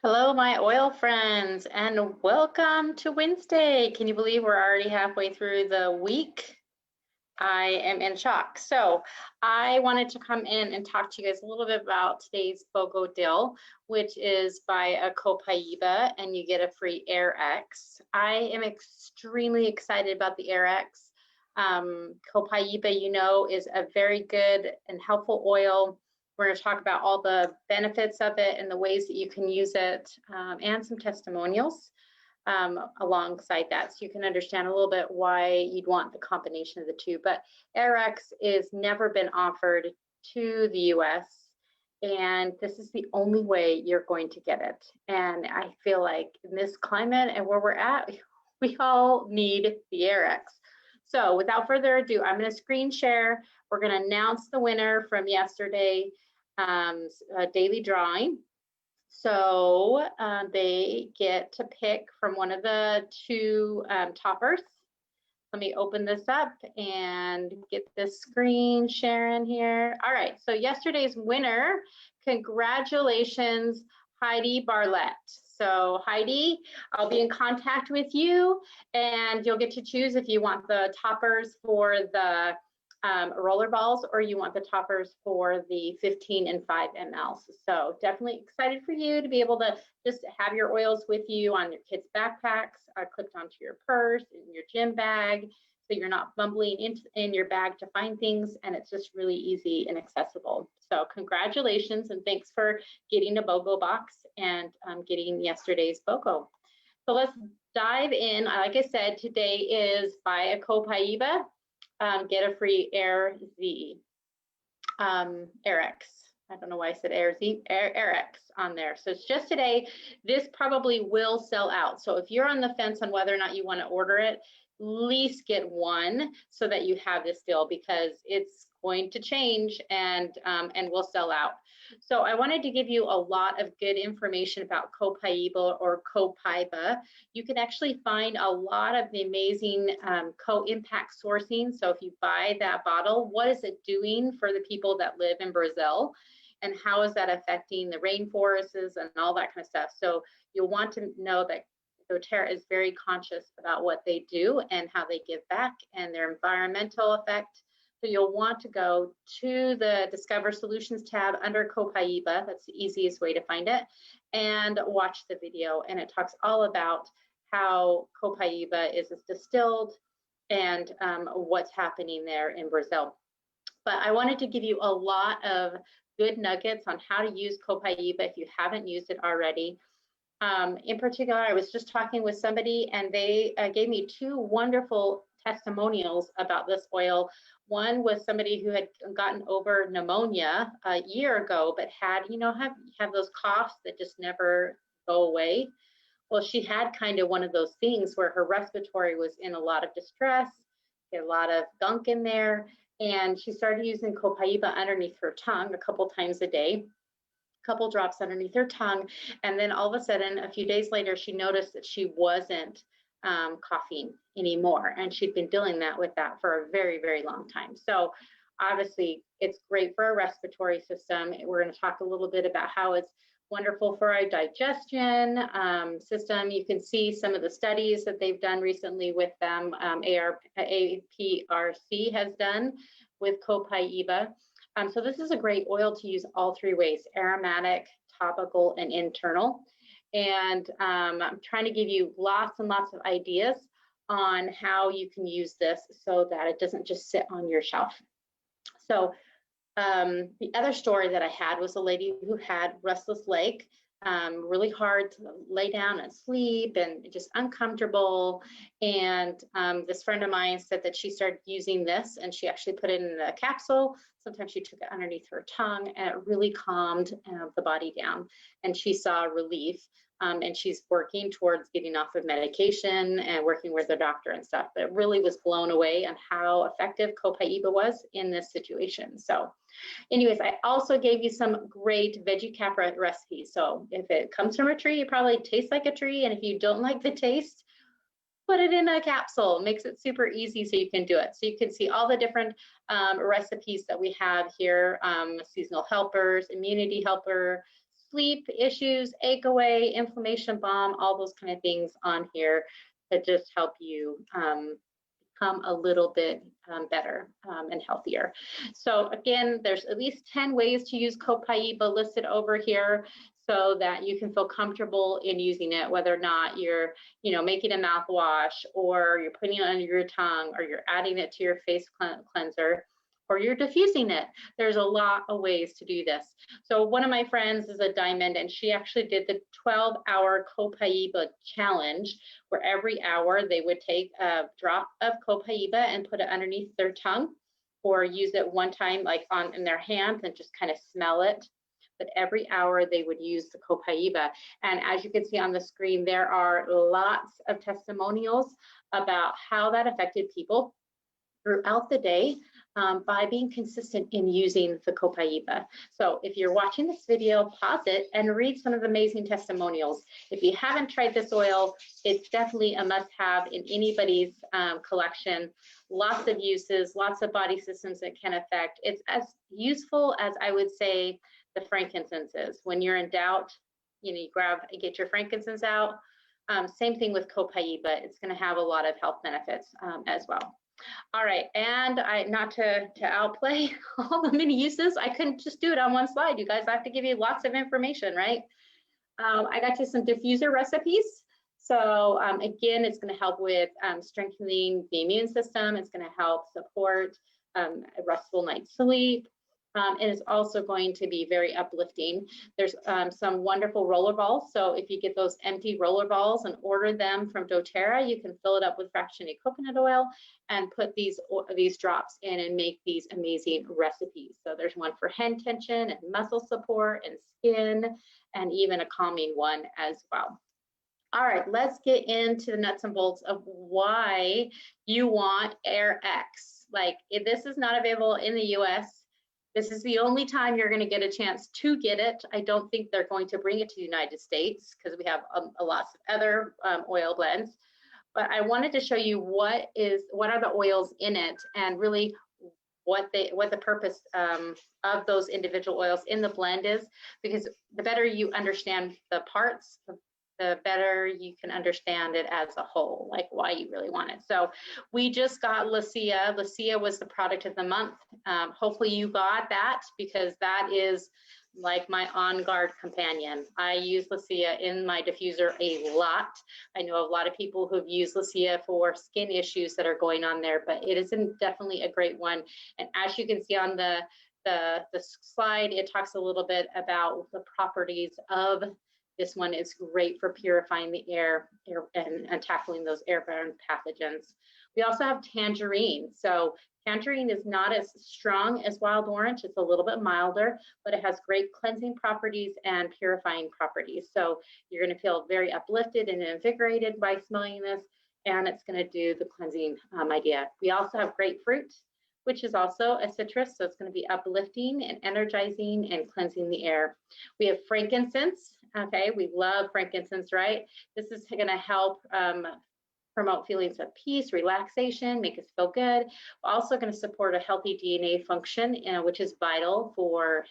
Hello, my oil friends, and welcome to Wednesday. Can you believe we're already halfway through the week? I am in shock. So I wanted to come in and talk to you guys a little bit about today's Bogo deal, which is buy a Copaiba and you get a free AirX. I am extremely excited about the AirX. Copaiba, you know, is a very good and helpful oil. We're going to talk about all the benefits of it and the ways that you can use it, and some testimonials alongside that, so you can understand a little bit why you'd want the combination of the two. But AirX is never been offered to the US, and this is the only way you're going to get it. And I feel like in this climate and where we're at, we all need the AirX. So without further ado, I'm going to screen share. We're going to announce the winner from yesterday, daily drawing. So they get to pick from one of the two toppers. Let me open this up and get this screen sharing here. All right, so yesterday's winner, congratulations, Heidi Barlett. So Heidi, I'll be in contact with you, and you'll get to choose if you want the toppers for the roller balls or you want the toppers for the 15 and 5 mLs. So definitely excited for you to be able to just have your oils with you on your kids' backpacks, clipped onto your purse, in your gym bag, so you're not fumbling in your bag to find things, and it's just really easy and accessible. So congratulations, and thanks for getting a Bogo box and getting yesterday's Bogo. So let's dive in. Like I said, today is buy a Copaiba, get a free AirX. I don't know why I said AirX on there. So it's just today. This probably will sell out. So if you're on the fence on whether or not you want to order it, at least get one so that you have this deal, because it's going to change and will sell out. So I wanted to give you a lot of good information about Copaiba or Copaiba. You can actually find a lot of the amazing co-impact sourcing. So if you buy that bottle, what is it doing for the people that live in Brazil? And how is that affecting the rainforests and all that kind of stuff? So you'll want to know that doTERRA is very conscious about what they do and how they give back and their environmental effect. So you'll want to go to the Discover Solutions tab under Copaiba. That's the easiest way to find it, and watch the video. And it talks all about how Copaiba is distilled and what's happening there in Brazil. But I wanted to give you a lot of good nuggets on how to use Copaiba if you haven't used it already. In particular, I was just talking with somebody, and they gave me two wonderful testimonials about this oil. One was somebody who had gotten over pneumonia a year ago, but had, you know, have those coughs that just never go away. Well, she had kind of one of those things where her respiratory was in a lot of distress, had a lot of gunk in there, and she started using Copaiba underneath her tongue a couple times a day. Couple drops underneath her tongue, and then all of a sudden, a few days later, she noticed that she wasn't coughing anymore, and she'd been dealing with that for a very, very long time. So obviously, it's great for our respiratory system. We're going to talk a little bit about how it's wonderful for our digestion system. You can see some of the studies that they've done recently with them. APRC has done with Copaiba. So this is a great oil to use all three ways: aromatic, topical, and internal. And I'm trying to give you lots and lots of ideas on how you can use this so that it doesn't just sit on your shelf. So the other story that I had was a lady who had restless leg, really hard to lay down and sleep and just uncomfortable. And this friend of mine said that she started using this, and she actually put it in a capsule. Sometimes she took it underneath her tongue, and it really calmed the body down, and she saw relief. And she's working towards getting off of medication and working with her doctor and stuff, but really was blown away on how effective Copaiba was in this situation. So anyways, I also gave you some great Veggie Cap recipes. So if it comes from a tree, it probably tastes like a tree. And if you don't like the taste, put it in a capsule. It makes it super easy so you can do it. So you can see all the different recipes that we have here: seasonal helpers, immunity helper, sleep issues, ache away, inflammation balm, all those kind of things on here that just help you become a little bit better and healthier. So again, there's at least 10 ways to use Copaiba listed over here so that you can feel comfortable in using it, whether or not you're, making a mouthwash, or you're putting it under your tongue, or you're adding it to your face cleanser, or you're diffusing it. There's a lot of ways to do this. So one of my friends is a diamond, and she actually did the 12-hour Copaiba challenge, where every hour they would take a drop of Copaiba and put it underneath their tongue, or use it one time like in their hands and just kind of smell it. But every hour they would use the Copaiba. And as you can see on the screen, there are lots of testimonials about how that affected people throughout the day by being consistent in using the Copaiba. So if you're watching this video, pause it and read some of the amazing testimonials. If you haven't tried this oil, it's definitely a must-have in anybody's collection. Lots of uses, lots of body systems it can affect. It's as useful as, I would say, the frankincense is. When you're in doubt, you get your frankincense out. Same thing with Copaiba. It's going to have a lot of health benefits as well. All right, and not to outplay all the many uses, I couldn't just do it on one slide. You guys, I have to give you lots of information, right? I got you some diffuser recipes. So again, it's going to help with strengthening the immune system. It's going to help support a restful night's sleep. And it's also going to be very uplifting. There's some wonderful roller balls. So if you get those empty roller balls and order them from doTERRA, you can fill it up with fractionated coconut oil and put these drops in and make these amazing recipes. So there's one for hand tension and muscle support and skin, and even a calming one as well. All right, let's get into the nuts and bolts of why you want AirX. Like, if this is not available in the US, this is the only time you're going to get a chance to get it. I don't think they're going to bring it to the United States because we have lots of other oil blends. But I wanted to show you what are the oils in it, and really what the purpose of those individual oils in the blend is, because the better you understand the parts, the better you can understand it as a whole, like why you really want it. So we just got Lucia. Lucia was the product of the month. Hopefully you got that, because that is like my on-guard companion. I use Lucia in my diffuser a lot. I know a lot of people who've used Lucia for skin issues that are going on there, but it is definitely a great one. And as you can see on the slide, it talks a little bit about the properties of this one. Is great for purifying the air and tackling those airborne pathogens. We also have Tangerine. So Tangerine is not as strong as wild orange. It's a little bit milder, but it has great cleansing properties and purifying properties. So you're going to feel very uplifted and invigorated by smelling this, and it's going to do the cleansing idea. We also have grapefruit, which is also a citrus, so it's going to be uplifting and energizing and cleansing the air. We have frankincense. Okay, we love frankincense, right? This is going to help promote feelings of peace, relaxation, make us feel good. We're also going to support a healthy DNA function, which is vital for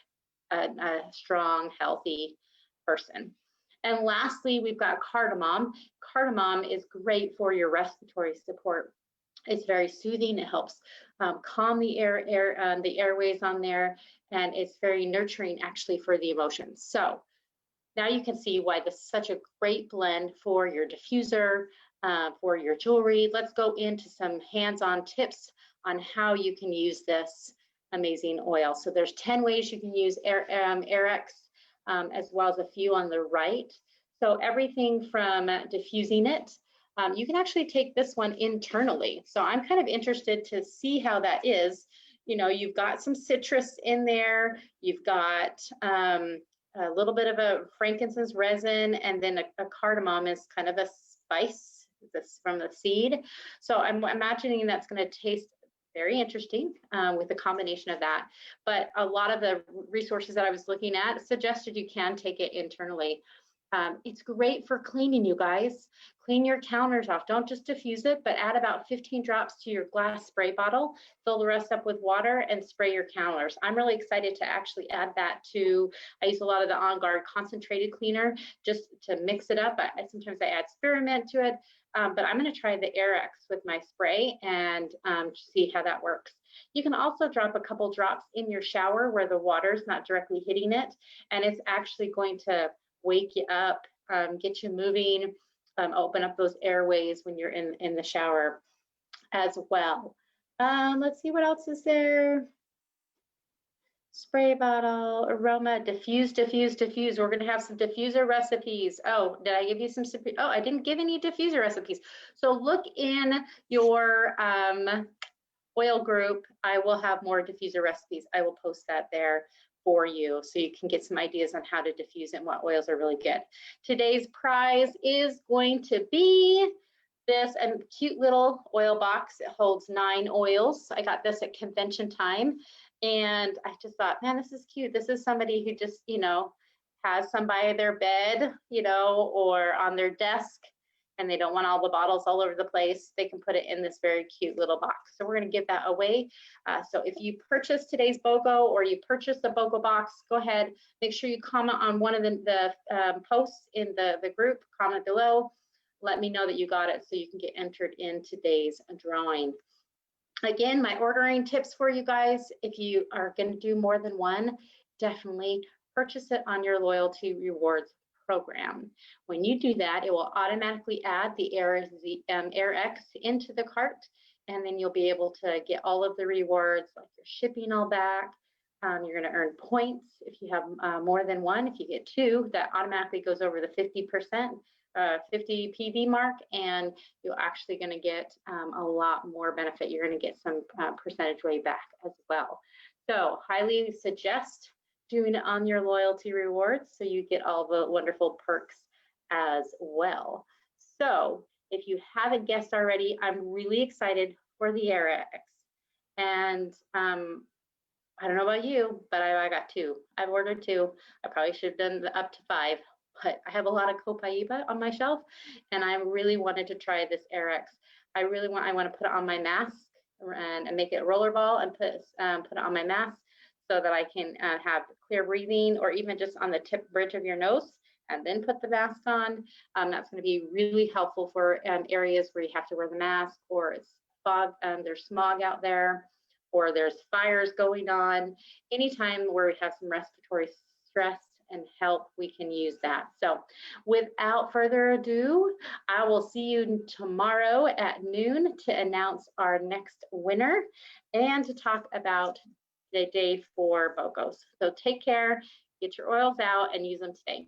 a strong, healthy person. And lastly, we've got cardamom. Cardamom is great for your respiratory support. It's very soothing. It helps calm the airways on there, and it's very nurturing actually for the emotions. So now you can see why this is such a great blend for your diffuser, for your jewelry. Let's go into some hands-on tips on how you can use this amazing oil. So there's 10 ways you can use AirX, as well as a few on the right. So everything from diffusing it. You can actually take this one internally. So I'm kind of interested to see how that is. You've got some citrus in there. You've got a little bit of a frankincense resin, and then a cardamom is kind of a spice from the seed. So I'm imagining that's going to taste very interesting with the combination of that. But a lot of the resources that I was looking at suggested you can take it internally. It's great for cleaning, you guys. Clean your counters off. Don't just diffuse it, but add about 15 drops to your glass spray bottle, fill the rest up with water, and spray your counters. I'm really excited to actually add that to, I use a lot of the On Guard concentrated cleaner just to mix it up. Sometimes I add spearmint to it, but I'm going to try the Air-X with my spray and see how that works. You can also drop a couple drops in your shower where the water's not directly hitting it, and it's actually going to wake you up, get you moving, open up those airways when you're in the shower as well. Let's see what else is there. Spray bottle, aroma, diffuse, diffuse, diffuse. We're going to have some diffuser recipes. Oh, did I give you some? Oh, I didn't give any diffuser recipes. So look in your oil group. I will have more diffuser recipes. I will post that there for you so you can get some ideas on how to diffuse and what oils are really good. Today's prize is going to be this cute little oil box. It holds 9 oils. I got this at convention time, and I just thought, man, this is cute. This is somebody who just, you know, has some by their bed, you know, or on their desk, and they don't want all the bottles all over the place. They can put it in this very cute little box. So we're going to give that away. So if you purchase today's BOGO or you purchase the BOGO box, go ahead, make sure you comment on one of the posts in the group, comment below. Let me know that you got it so you can get entered in today's drawing. Again, my ordering tips for you guys, if you are going to do more than one, definitely purchase it on your loyalty rewards program. When you do that, it will automatically add the Air-X into the cart, and then you'll be able to get all of the rewards, like your shipping all back. You're going to earn points if you have more than one. If you get 2, that automatically goes over the 50%. 50 PV mark, and you're actually going to get a lot more benefit. You're going to get some percentage way back as well. So highly suggest doing it on your loyalty rewards so you get all the wonderful perks as well. So if you haven't guessed already, I'm really excited for the Air-X. And I don't know about you, but I got 2. I've ordered 2. I probably should have done up to 5. But I have a lot of Copaiba on my shelf, and I really wanted to try this Air-X. I want to put it on my mask and make it a roller ball and put it on my mask so that I can have clear breathing, or even just on the bridge of your nose, and then put the mask on. That's going to be really helpful for areas where you have to wear the mask, or it's fog, there's smog out there, or there's fires going on. Anytime where we have some respiratory stress and help, we can use that. So without further ado, I will see you tomorrow at noon to announce our next winner and to talk about the day for BOGOs. So take care, get your oils out, and use them today.